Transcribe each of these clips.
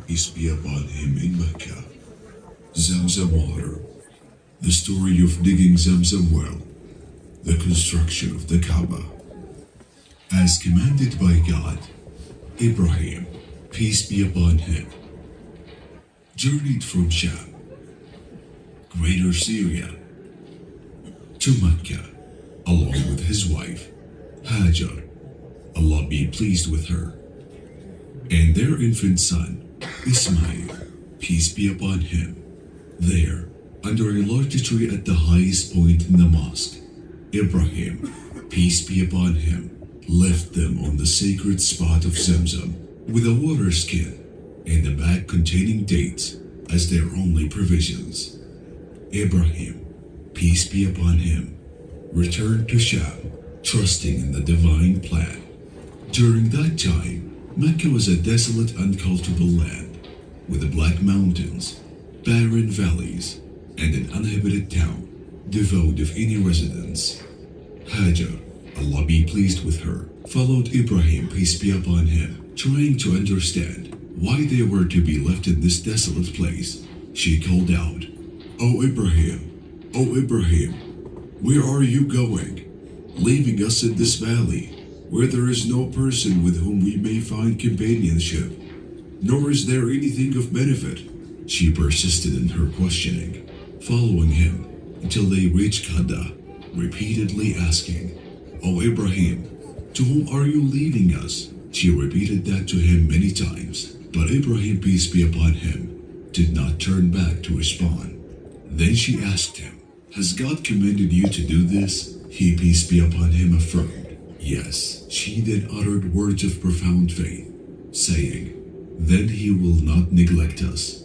peace be upon him in Mecca. Zamzam water, the story of digging Zamzam well, the construction of the Kaaba. As commanded by God, Ibrahim, peace be upon him, journeyed from Sham, Greater Syria, to Mecca, along with his wife, Hajar, Allah be pleased with her, and their infant son, Ismail, peace be upon him. There, under a large tree at the highest point in the mosque, Ibrahim, peace be upon him, left them on the sacred spot of Zamzam with a water skin and a bag containing dates as their only provisions. Ibrahim, peace be upon him, returned to Sham, trusting in the divine plan. During that time, Mecca was a desolate, uncultivable land with black mountains, barren valleys, and an uninhabited town devoid of any residents. Hajar, Allah be pleased with her, followed Ibrahim, peace be upon him, trying to understand why they were to be left in this desolate place. She called out, "O Ibrahim, where are you going, leaving us in this valley, where there is no person with whom we may find companionship, nor is there anything of benefit?" She persisted in her questioning, following him until they reached Kaaba, repeatedly asking, "O Ibrahim, to whom are you leaving us?" She repeated that to him many times, but Ibrahim, peace be upon him, did not turn back to respond. Then she asked him, "Has God commanded you to do this?" He, peace be upon him, affirmed, "Yes." She then uttered words of profound faith, saying, "Then he will not neglect us."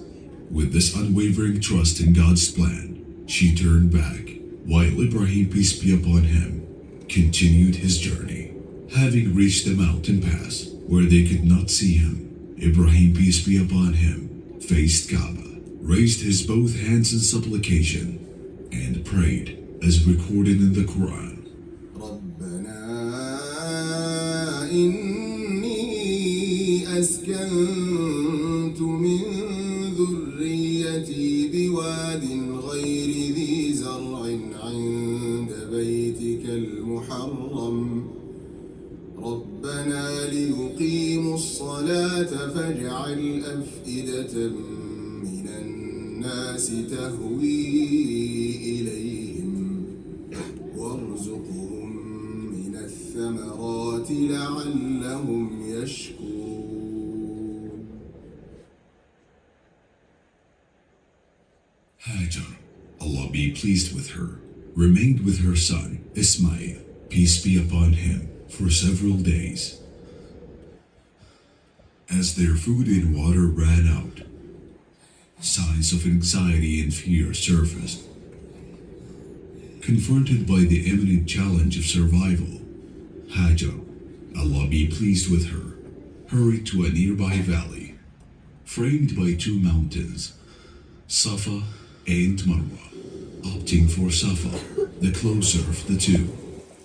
With this unwavering trust in God's plan, she turned back, while Ibrahim, peace be upon him, continued his journey. Having reached the mountain pass where they could not see him, Ibrahim, peace be upon him, faced Kaaba, raised his both hands in supplication, and prayed as recorded in the Quran. إني أسكنت من ذريتي بواد غير ذي زرع عند بيتك المحرم ربنا ليقيموا الصلاة فاجعل أفئدة من الناس تهوي إليهم وارزقهم من الثمرات لعلهم يشكرون. Hajar, Allah be pleased with her, remained with her son, Ismail, peace be upon him, for several days. As their food and water ran out, signs of anxiety and fear surfaced. Confronted by the imminent challenge of survival, Hajar, Allah be pleased with her, hurried to a nearby valley, framed by two mountains, Safa and Marwa. Opting for Safa, the closer of the two,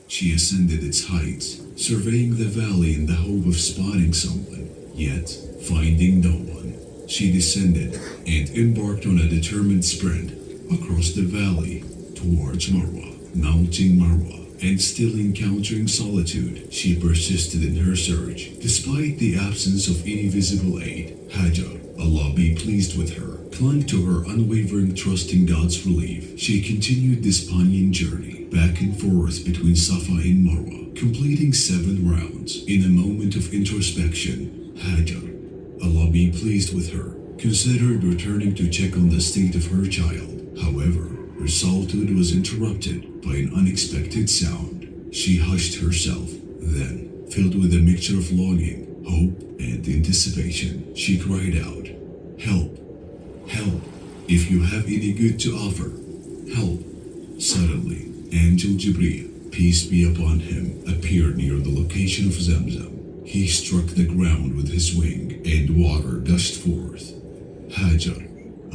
she ascended its heights, surveying the valley in the hope of spotting someone. Yet, finding no one, she descended and embarked on a determined sprint across the valley towards Marwa. Mounting Marwa and still encountering solitude, she persisted in her search. Despite the absence of any visible aid, Hajar, Allah be pleased with her, clung to her unwavering trust in God's relief. She continued this poignant journey back and forth between Safa and Marwa, completing 7 rounds. In a moment of introspection, Hajar, Allah be pleased with her, considered returning to check on the state of her child. However, her solitude was interrupted by an unexpected sound. She hushed herself. Then, filled with a mixture of longing, hope, and anticipation, she cried out, "Help! Help! If you have any good to offer, help!" Suddenly, Angel Jibreel, peace be upon him, appeared near the location of Zamzam. He struck the ground with his wing, and water gushed forth. Hajar,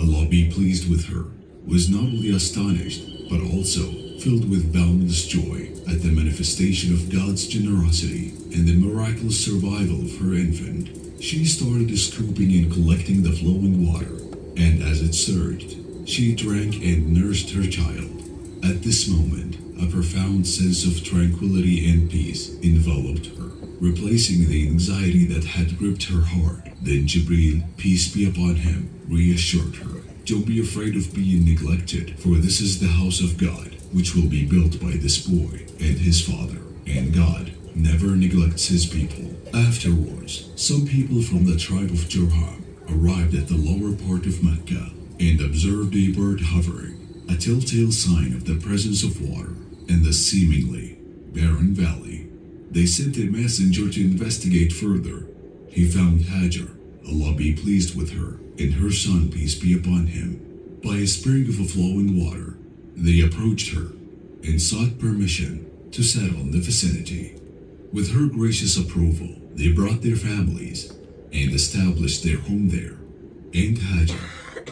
Allah be pleased with her, was not only astonished, but also filled with boundless joy at the manifestation of God's generosity and the miraculous survival of her infant. She started scooping and collecting the flowing water, and as it surged, she drank and nursed her child. At this moment, a profound sense of tranquility and peace enveloped her, replacing the anxiety that had gripped her heart. Then Jibril, peace be upon him, reassured her, "Don't be afraid of being neglected, for this is the house of God, which will be built by this boy and his father, and God never neglects his people." Afterwards, some people from the tribe of Jurham arrived at the lower part of Mecca and observed a bird hovering, a telltale sign of the presence of water in the seemingly barren valley. They sent a messenger to investigate further. He found Hajar, Allah be pleased with her, and her son, peace be upon him, by a spring of flowing water. They approached her and sought permission to settle in the vicinity. With her gracious approval, they brought their families and established their home there. And Hajar,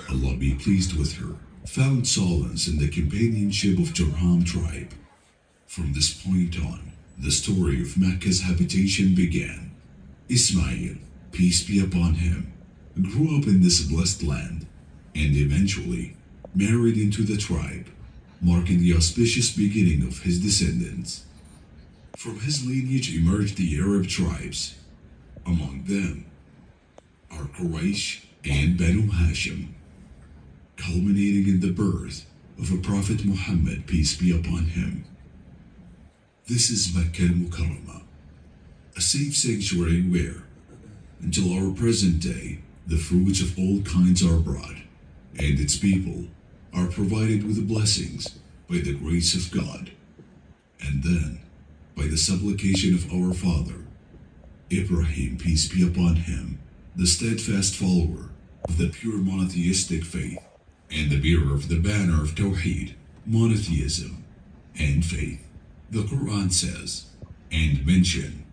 Allah be pleased with her, found solace in the companionship of Jurham tribe. From this point on, the story of Mecca's habitation began. Ismail, peace be upon him, grew up in this blessed land and eventually married into the tribe, marking the auspicious beginning of his descendants. From his lineage emerged the Arab tribes. Among them are Quraysh and Banu Hashim, culminating in the birth of a Prophet Muhammad, peace be upon him. This is Makkah al-Mukarramah, a safe sanctuary where, until our present day, the fruits of all kinds are brought, and its people are provided with blessings by the grace of God, and then by the supplication of our father, Ibrahim, peace be upon him, the steadfast follower of the pure monotheistic faith, and the bearer of the banner of Tawheed, monotheism, and faith. The Quran says, and mention,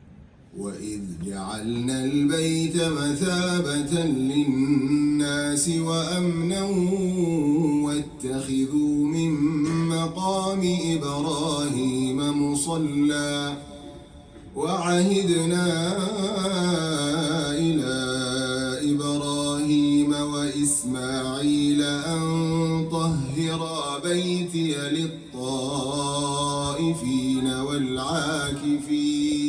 وَإِذْ جَعَلْنَا الْبَيْتَ مَثَابَةً لِلنَّاسِ وَأَمْنًا وَاتَّخِذُوا مِن مَّقَامِ إِبْرَاهِيمَ مُصَلًّى وَعَهِدْنَا إِلَى إِبْرَاهِيمَ وَإِسْمَاعِيلَ أَن طَهِّرَا بَيْتِيَ لِلطَّائِفِينَ والعاكفين